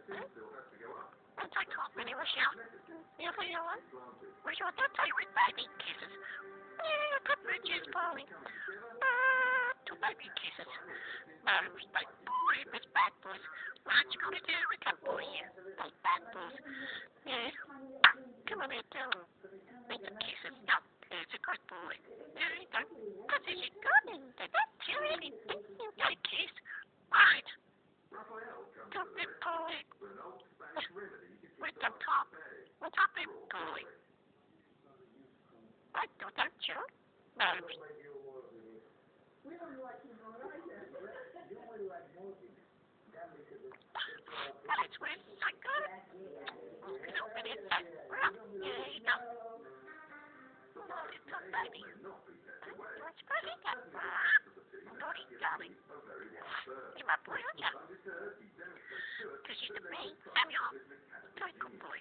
And I caught when he was young. You know what? Was your dad tell you with baby kisses? Yeah, the bridge is falling. Two baby kisses. It's like boy, it's bad boys. What you gonna do with that boy here? Like bad boys. Yeah. Come on here, tell him. Make the kisses. No, it's a good boy. There you go. Cause he's good and that's really you got a kiss. Right. Come big boy. With the top. What's up, big boy? What? Don't you? No. That's where I got it. Open it up. There you go. It's a baby. What's funny? Naughty darling. You're my boy, aren't you? Because you're the main Samuel. Good boy.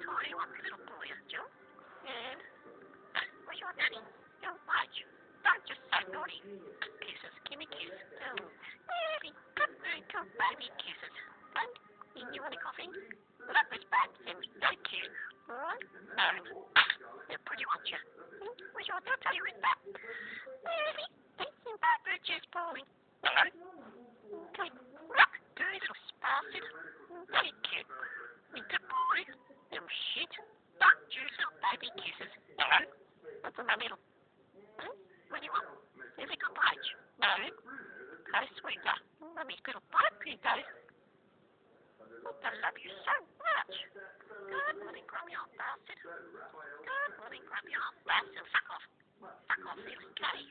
Toy, you want the little boy, aren't you? And where's your daddy? Don't watch. Don't just say naughty. Kisses. Give me kisses. Oh. Baby. Good baby kisses. And you want a coffee? That was bad. Thank you. Alright? They'll put you on you. Where's your dad tell you with that? Baby. Thinking bad bridges falling. Okay. Good little spastic. Thank you. Good boy. Them shit. Don't use little baby kisses. No. What's in my middle? What do you want? Is it good bite? No. Hey, sweetheart. Mommy's little bite for you, Daddy. I love you so much. Good morning, grubby old bastard. Good morning, grubby old bastard. Fuck off. Fuck off, feeling gay.